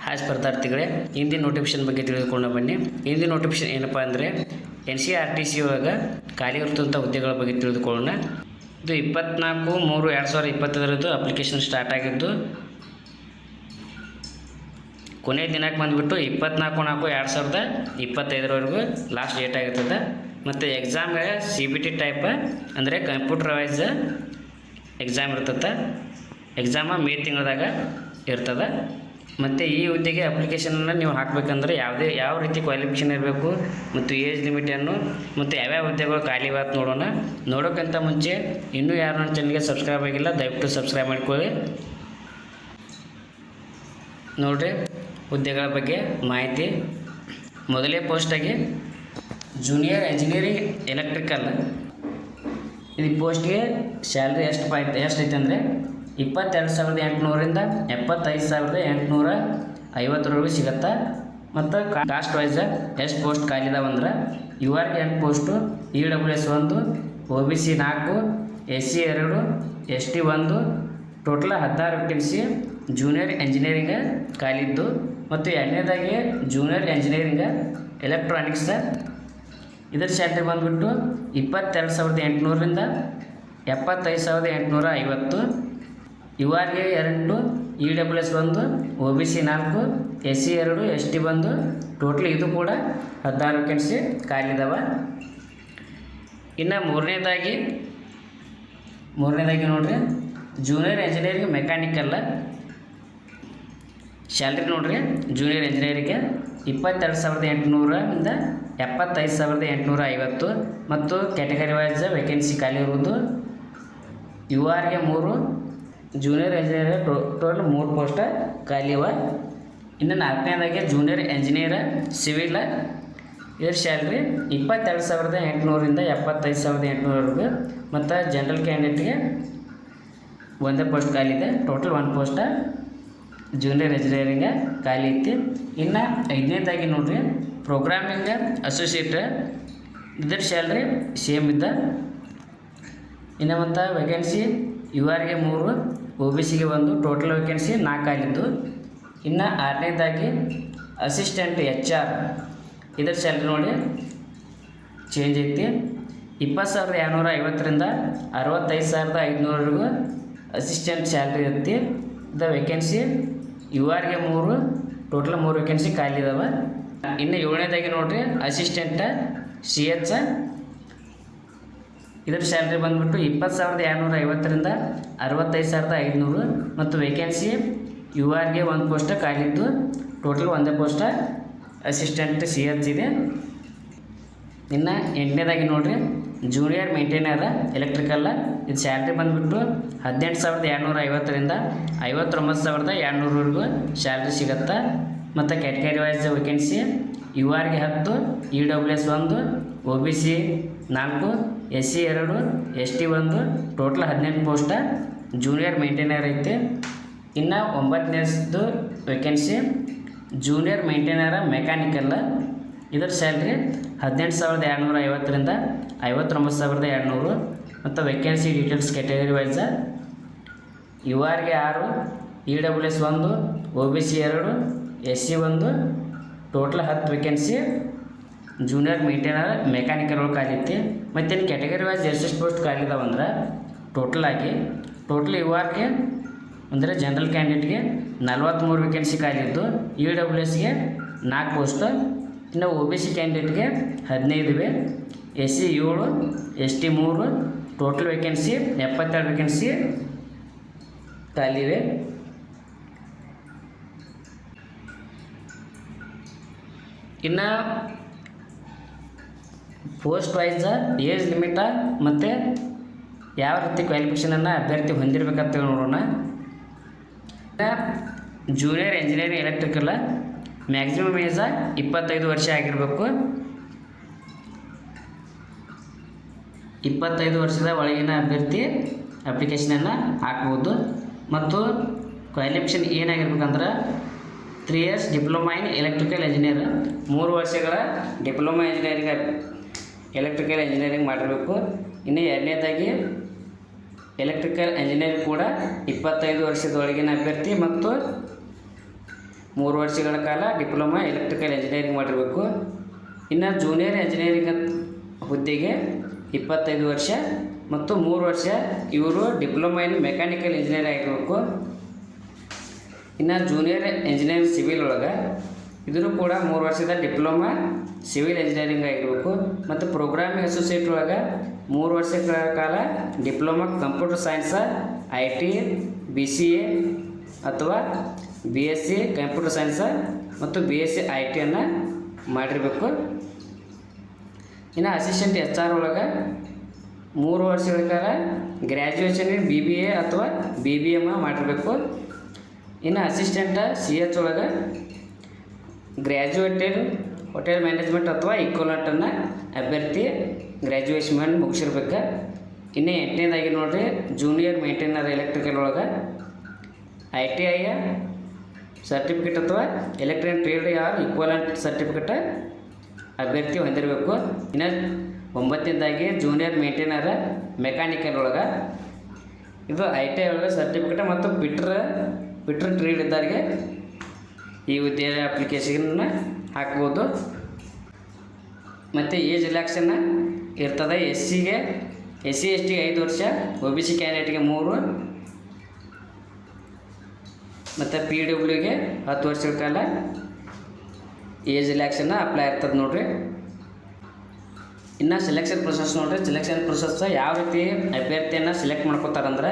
Hi ಸ್ಪರ್ಧಾರ್ಥಿಗಳೇ, ಹಿಂದಿನ notification ಬಗ್ಗೆ ತಿಳಿದುಕೊಂಡು ಬನ್ನಿ. ಹಿಂದಿನ ನೋಟಿಫಿಕೇಶನ್ ಏನಪ್ಪ ಅಂದರೆ NCERT ಒಳಗೆ ಖಾಲಿ ಇರುತ್ತಂಥ ಹುದ್ದೆಗಳ ಬಗ್ಗೆ ತಿಳಿದುಕೊಳ್ಳೋಣ. ಇದು 24/3/2025 ಅಪ್ಲಿಕೇಶನ್ ಸ್ಟಾರ್ಟ್ ಆಗಿದ್ದು ಕೊನೆಯ ದಿನಾಂಕ ಬಂದುಬಿಟ್ಟು 24/4/2025 ಲಾಸ್ಟ್ ಡೇಟ್ ಆಗಿರ್ತದೆ. ಮತ್ತು ಎಕ್ಸಾಮ್ಗೆ CBT ಟೈಪ್ ಅಂದರೆ ಕಂಪ್ಯೂಟರ್ ವೈಸ್ ಎಕ್ಸಾಮ್ ಇರ್ತದೆ. ಎಕ್ಸಾಮ ಮೇ ತಿಂಗಳದಾಗ ಇರ್ತದೆ. ಮತ್ತು ಈ ಹುದ್ದೆಗೆ ಅಪ್ಲಿಕೇಶನನ್ನು ನೀವು ಹಾಕಬೇಕಂದ್ರೆ ಯಾವ ರೀತಿ ಕ್ವಾಲಿಫಿಕೇಷನ್ ಇರಬೇಕು ಮತ್ತು ಏಜ್ ಲಿಮಿಟನ್ನು ಮತ್ತು ಯಾವ್ಯಾವ ಹುದ್ದೆಗಳು ಖಾಲಿ ಇವತ್ತು ನೋಡೋಕ್ಕಿಂತ ಮುಂಚೆ ಇನ್ನೂ ಯಾರು ನನ್ನ ಚಾನಲ್ಗೆ ಸಬ್ಸ್ಕ್ರೈಬ್ ಆಗಿಲ್ಲ, ದಯವಿಟ್ಟು ಸಬ್ಸ್ಕ್ರೈಬ್ ಮಾಡ್ಕೊಳ್ಳಿ. ನೋಡಿರಿ ಹುದ್ದೆಗಳ ಬಗ್ಗೆ ಮಾಹಿತಿ. ಮೊದಲೇ ಪೋಸ್ಟಾಗಿ ಜೂನಿಯರ್ ಇಂಜಿನಿಯರಿಂಗ್ ಎಲೆಕ್ಟ್ರಿಕಲ್, ಇದು ಪೋಸ್ಟ್ಗೆ ಸ್ಯಾಲ್ರಿ ಎಷ್ಟೈತೆ ಅಂದರೆ 22,800ರಿಂದ 75,850 ಸಿಗುತ್ತೆ. ಮತ್ತು ಕಾಸ್ಟ್ ವೈಸ್ ಎಷ್ಟು ಪೋಸ್ಟ್ ಖಾಲಿ ಇದಾವಂದ್ರೆ URಗೆ 8 post, EWS 1, OBC 4, SC 2, ST 1, total 16 vacancy junior engineering ಖಾಲಿದ್ದು. ಮತ್ತು ಎರಡನೇದಾಗಿ ಜೂನಿಯರ್ ಇಂಜಿನಿಯರಿಂಗ್ ಎಲೆಕ್ಟ್ರಾನಿಕ್ಸ್, ಇದರ ಸ್ಯಾಲ್ರಿ ಬಂದುಬಿಟ್ಟು 22,800ರಿಂದ 75,850. URಗೆ 2, EWS 1, OBC 4, SC 2, ST 1, total ಇದು ಕೂಡ 16 ವೇಕೆನ್ಸಿ ಖಾಲಿದಾವ. ಇನ್ನು ಮೂರನೇದಾಗಿ ನೋಡಿರಿ ಜೂನಿಯರ್ ಇಂಜಿನಿಯರಿಂಗ್ ಮೆಕ್ಯಾನಿಕಲ್ ಸ್ಯಾಲ್ರಿ ನೋಡಿರಿ. ಜೂನಿಯರ್ ಇಂಜಿನಿಯರಿಂಗ್ಗೆ 22,800ರಿಂದ 75,850. ಮತ್ತು ಕ್ಯಾಟಗರಿ ವೈಸ್ ವೇಕೆನ್ಸಿ ಖಾಲಿ ಇರುವುದು URಗೆ 3, ಜೂನಿಯರ್ ಇಂಜಿನಿಯರ್ ಟೋಟಲ್ 3 ಪೋಸ್ಟ್ ಖಾಲಿ ಇವೆ. ಇನ್ನು ನಾಲ್ಕನೇದಾಗಿ ಜೂನಿಯರ್ ಇಂಜಿನಿಯರ್ ಸಿವಿಲ್, ಇದರ ಸ್ಯಾಲ್ರಿ 22,800ರಿಂದ 75,800. ಮತ್ತು ಜನರಲ್ ಕ್ಯಾಂಡಿಡೇಟ್ಗೆ ಒಂದೇ ಪೋಸ್ಟ್ ಖಾಲಿ ಇದೆ. ಟೋಟಲ್ 1 ಪೋಸ್ಟ್ ಜೂನಿಯರ್ ಇಂಜಿನಿಯರಿಂಗ್ ಖಾಲಿ ಐತಿ. ಇನ್ನು ಐದನೇದಾಗಿ ನೋಡಿರಿ ಪ್ರೋಗ್ರಾಮಿಂಗ್ ಅಸೋಸಿಯೇಟ್, ಇದರ ಸ್ಯಾಲ್ರಿ ಸೇಮ್ ಇದ್ದ. ಇನ್ನು ಮತ್ತು ವೇಕೆನ್ಸಿ URಗೆ 3, OBCಗೆ 1, ಟೋಟಲ್ ವೇಕೆನ್ಸಿ 4 ಖಾಲಿದ್ದು. ಇನ್ನು ಆರನೇದಾಗಿ ಅಸಿಸ್ಟೆಂಟ್ HR, ಇದರ ಸ್ಯಾಲ್ರಿ ನೋಡಿ ಚೇಂಜ್ ಐತಿ. 20,250ರಿಂದ 65,500 ಅಸಿಸ್ಟೆಂಟ್ ಸ್ಯಾಲ್ರಿ ಇರುತ್ತೆ. ಇದು ವೇಕೆನ್ಸಿ URಗೆ 3, ಟೋಟಲ್ 3 ವೇಕೆನ್ಸಿ ಖಾಲಿ ಇದಾವೆ. ಇನ್ನು ಏಳನೇದಾಗಿ ನೋಡಿರಿ ಅಸಿಸ್ಟೆಂಟ್ CH, ಇದರ ಸ್ಯಾಲ್ರಿ ಬಂದುಬಿಟ್ಟು 20,250ರಿಂದ 65,500. ಮತ್ತು ವೇಕೆನ್ಸಿ URಗೆ 1 ಪೋಸ್ಟ್ ಖಾಲಿದ್ದು, ಟೋಟಲ್ ಒಂದೇ ಪೋಸ್ಟ್ ಅಸಿಸ್ಟೆಂಟ್ CH ಇದೆ. ಇನ್ನು ಎಂಟನೇದಾಗಿ ನೋಡಿರಿ ಜೂನಿಯರ್ ಮೇಂಟೈನರ್ ಎಲೆಕ್ಟ್ರಿಕಲ್, ಇದು ಸ್ಯಾಲ್ರಿ ಬಂದುಬಿಟ್ಟು 18,250ರಿಂದ 59,200 ಸ್ಯಾಲ್ರಿ ಸಿಗುತ್ತೆ. ಮತ್ತು ಕ್ಯಾಟಗರಿ ವೈಸ್ ವೇಕೆನ್ಸಿ URಗೆ 10, EWS 1, OBC 4, SC 2, ST 1, total 18 post junior maintainer ಐತೆ. ಇನ್ನು 9ನೇದು ವೇಕೆನ್ಸಿ ಜೂನಿಯರ್ ಮೇಂಟೈನರ್ ಮೆಕ್ಯಾನಿಕಲ್, ಇದರ ಸ್ಯಾಲ್ರಿ 18,250ರಿಂದ 59,200. ಮತ್ತು ವೇಕೆನ್ಸಿ ಡೀಟೇಲ್ಸ್ ಕ್ಯಾಟಗರಿ ವೈಸ್ URಗೆ 6, EWS 1, OBC 2, SC 1, total 10 vacancy junior maintainer ಮೆಕ್ಯಾನಿಕಲ್ಗಳು ಖಾಲಿತ್ತು. ಮತ್ತು ಇನ್ನು ಕ್ಯಾಟಗರಿ ವೈಸ್ ಎಷ್ಟು ಪೋಸ್ಟ್ ಖಾಲಿದಾವಂದ್ರೆ ಟೋಟಲ್ URಗೆ ಅಂದರೆ ಜನರಲ್ ಕ್ಯಾಂಡಿಡೇಟ್ಗೆ 43 ವೇಕೆನ್ಸಿ ಖಾಲಿದ್ದು, EWSಗೆ 4 ಪೋಸ್ಟ್. ಇನ್ನು OBC ಕ್ಯಾಂಡಿಡೇಟ್ಗೆ 15 ಇವೆ, SC 7, ST 3, total vacancy 72 vacancy ಖಾಲಿವೆ. ಇನ್ನು ಪೋಸ್ಟ್ ವೈಸ್ ಏಜ್ ಲಿಮಿಟ ಮತ್ತು ಯಾವ ರೀತಿ ಕ್ವಾಲಿಫಿಕೇಷನನ್ನು ಅಭ್ಯರ್ಥಿ ಹೊಂದಿರಬೇಕಂತ ನೋಡೋಣ. ಜೂನಿಯರ್ ಇಂಜಿನಿಯರಿಂಗ್ ಎಲೆಕ್ಟ್ರಿಕಲ್ ಮ್ಯಾಕ್ಸಿಮಮ್ ಏಜ 25 ವರ್ಷ ಆಗಿರಬೇಕು. 25 ವರ್ಷದ ಒಳಗಿನ ಅಭ್ಯರ್ಥಿ ಅಪ್ಲಿಕೇಶನನ್ನು ಹಾಕ್ಬೋದು. ಮತ್ತು ಕ್ವಾಲಿಫಿಕೇಷನ್ ಏನಾಗಿರ್ಬೇಕಂದ್ರೆ 3 years diploma in electrical engineer, 3 ವರ್ಷಗಳ ಡಿಪ್ಲೊಮಾ ಎಲೆಕ್ಟ್ರಿಕಲ್ ಇಂಜಿನಿಯರಿಂಗ್ ಮಾಡಿರಬೇಕು. ಇನ್ನು ಎರಡನೇದಾಗಿ ಎಲೆಕ್ಟ್ರಿಕಲ್ ಇಂಜಿನಿಯರಿಂಗ್ ಕೂಡ 25 ವರ್ಷದೊಳಗಿನ ಅಭ್ಯರ್ಥಿ ಮತ್ತು 3 ವರ್ಷಗಳ ಕಾಲ ಡಿಪ್ಲೊಮಾ ಎಲೆಕ್ಟ್ರಿಕಲ್ ಇಂಜಿನಿಯರಿಂಗ್ ಮಾಡಿರಬೇಕು. ಇನ್ನು ಜೂನಿಯರ್ ಇಂಜಿನಿಯರಿಂಗ್ ಹುದ್ದೆಗೆ 25 ವರ್ಷ ಮತ್ತು 3 ವರ್ಷ ಇವರು ಡಿಪ್ಲೊಮಾ ಇನ್ ಮೆಕ್ಯಾನಿಕಲ್ ಇಂಜಿನಿಯರ್ ಆಗಿರಬೇಕು. ಇನ್ನು ಜೂನಿಯರ್ ಇಂಜಿನಿಯರಿಂಗ್ ಸಿವಿಲ್ ಒಳಗೆ ಇದನ್ನು ಕೂಡ 3 ವರ್ಷದ ಡಿಪ್ಲೊಮಾ ಸಿವಿಲ್ ಇಂಜಿನಿಯರಿಂಗ್ ಆಗಿರಬೇಕು. ಮತ್ತು ಪ್ರೋಗ್ರಾಮಿಂಗ್ ಅಸೋಸಿಯೇಟ್ ಒಳಗೆ 3 ವರ್ಷಗಳ ಕಾಲ diploma computer science, IT, BCA ಅಥವಾ BSc ಕಂಪ್ಯೂಟರ್ ಸೈನ್ಸ ಮತ್ತು BSc IT ಮಾಡಿರಬೇಕು. ಇನ್ನು ಅಸಿಸ್ಟೆಂಟ್ HR ಒಳಗೆ 3 ವರ್ಷಗಳ ಕಾಲ ಗ್ರ್ಯಾಜುಯೇಷನ್ ಇನ್ BBA ಅಥವಾ BBM ಮಾಡಿರಬೇಕು. ಇನ್ನು ಅಸಿಸ್ಟೆಂಟ್ CH ಒಳಗೆ ಗ್ರ್ಯಾಜುಯೇಟೆಡ್ ಹೋಟೆಲ್ ಮ್ಯಾನೇಜ್ಮೆಂಟ್ ಅಥವಾ ಈಕ್ವಲೆಂಟನ್ನು ಅಭ್ಯರ್ಥಿ ಗ್ರ್ಯಾಜುಯೇಷನ್ ಮುಗಿಸಿರ್ಬೇಕು. ಇನ್ನು 8ನೇದಾಗಿ ನೋಡಿರಿ, ಜೂನಿಯರ್ ಮೇಂಟೈನರ್ ಎಲೆಕ್ಟ್ರಿಕಲ್ ಒಳಗೆ ITI ಸರ್ಟಿಫಿಕೇಟ್ ಅಥವಾ electrical trade or equivalent certificate ಅಭ್ಯರ್ಥಿ ಹೊಂದಿರಬೇಕು. ಇನ್ನು 9ನೇದಾಗಿ ಜೂನಿಯರ್ ಮೇಂಟೈನರ್ ಮೆಕ್ಯಾನಿಕಲ್ ಒಳಗೆ ಇದು ITI ಒಳಗೆ ಸರ್ಟಿಫಿಕೇಟ್ ಮತ್ತು ಬಿಟ್ರ್ ಟ್ರೇಡ್ ಇದ್ದವರಿಗೆ ಈ ಹುದ್ದೆ ಅಪ್ಲಿಕೇಶನ್ನ ಹಾಕ್ಬೋದು. ಮತ್ತು ಏಜ್ ರಿಲ್ಯಾಕ್ಸನ್ನ ಇರ್ತದೆ. SC ST 5 ವರ್ಷ, OBC ಕ್ಯಾಂಡಿಡೇಟ್ಗೆ 3 ಮತ್ತು PW 10 ವರ್ಷಗಳ ಕಾಲ ಏಜ್ ರಿಲ್ಯಾಕ್ಸನ್ನ ಅಪ್ಲೈ ಇರ್ತದೆ ನೋಡಿರಿ. ಇನ್ನು ಸೆಲೆಕ್ಷನ್ ಪ್ರೊಸೆಸ್ ನೋಡಿರಿ. ಸೆಲೆಕ್ಷನ್ ಪ್ರೊಸೆಸ್ ಯಾವ ರೀತಿ ಅಭ್ಯರ್ಥಿಯನ್ನು ಸೆಲೆಕ್ಟ್ ಮಾಡ್ಕೋತಾರಂದ್ರೆ,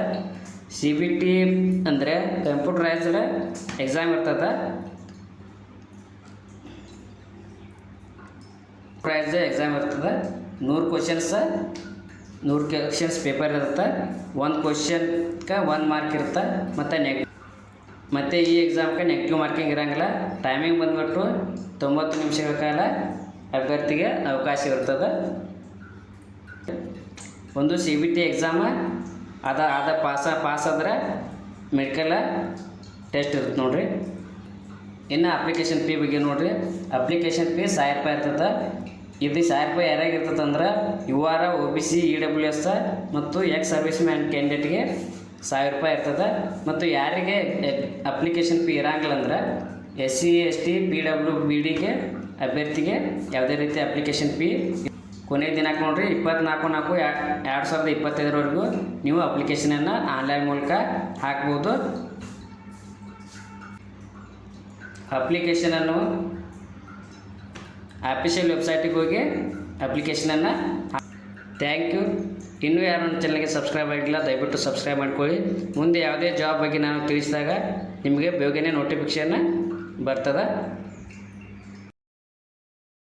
CBT ಅಂದರೆ ಕಂಪ್ಯೂಟರೈಸ್ಡ್ ಎಕ್ಸಾಮ್ ಇರ್ತದೆ. ಎಕ್ಸಾಮ್ ಇರ್ತದೆ. 100 ಕ್ವಶನ್ಸ್ ಪೇಪರ್ ಇರುತ್ತೆ. 1 ಕ್ವಶನ್ಗೆ 1 ಮಾರ್ಕ್ ಇರುತ್ತೆ. ಮತ್ತು ಈ ಎಕ್ಸಾಮ್ಗೆ ನೆಗೆಟಿವ್ ಮಾರ್ಕಿಂಗ್ ಇರೋಂಗಿಲ್ಲ. ಟೈಮಿಂಗ್ ಬಂದುಬಿಟ್ಟು 90 ನಿಮಿಷಗಳ ಕಾಲ ಅಭ್ಯರ್ಥಿಗೆ ಅವಕಾಶ ಇರ್ತದೆ. ಒಂದು CBT ಎಕ್ಸಾಮ ಪಾಸ್ ಆದ್ರೆ ಮೆಡಿಕಲ್ ಟೆಸ್ಟ್ ಇರುತ್ತೆ ನೋಡಿರಿ. ಇನ್ನು ಅಪ್ಲಿಕೇಶನ್ ಫೀ ಬಗ್ಗೆ ನೋಡಿರಿ. ಅಪ್ಲಿಕೇಶನ್ ಫೀ 1000 ರೂಪಾಯಿ ಇರ್ತದೆ. ಇದು 1000 ರೂಪಾಯಿ ಯಾರ್ಯಾರಿಗೆ ಇರ್ತದೆ ಅಂದ್ರೆ UR, OBC, EWS ಮತ್ತು ಎಕ್ಸ್ ಸರ್ವಿಸ್ ಮ್ಯಾನ್ ಕ್ಯಾಂಡಿಡೇಟ್ಗೆ 1000 ರೂಪಾಯಿ ಇರ್ತದೆ. ಮತ್ತು ಯಾರಿಗೆ ಅಪ್ಲಿಕೇಶನ್ ಫೀ ಇರೋಂಗಿಲ್ಲ ಅಂದ್ರೆ SC ST PWBDಗೆ ಅಭ್ಯರ್ಥಿಗೆ ಯಾವುದೇ ರೀತಿ ಅಪ್ಲಿಕೇಶನ್ ಫೀ. ಕೊನೆಯ ದಿನಾಂಕ ನೋಡಿರಿ 24/4/2025 ನೀವು ಅಪ್ಲಿಕೇಶನನ್ನು ಆನ್ಲೈನ್ ಮೂಲಕ ಹಾಕ್ಬೋದು. ಅಪ್ಲಿಕೇಶನನ್ನು ಆಫಿಷಿಯಲ್ ವೆಬ್ಸೈಟಿಗೆ ಹೋಗಿ ಅಪ್ಲಿಕೇಶನನ್ನು ಥ್ಯಾಂಕ್ ಯು. ಇನ್ನೂ ಯಾರು ನನ್ನ ಚಾನಲ್ಗೆ ಸಬ್ಸ್ಕ್ರೈಬ್ ಆಗಿಲ್ಲ, ದಯವಿಟ್ಟು ಸಬ್ಸ್ಕ್ರೈಬ್ ಮಾಡ್ಕೊಳ್ಳಿ. ಮುಂದೆ ಯಾವುದೇ ಜಾಬ್ ಬಗ್ಗೆ ನಾನು ತಿಳಿಸಿದಾಗ ನಿಮಗೆ ಬೇಗನೆ ನೋಟಿಫಿಕೇಷನ್ ಬರ್ತದೆ.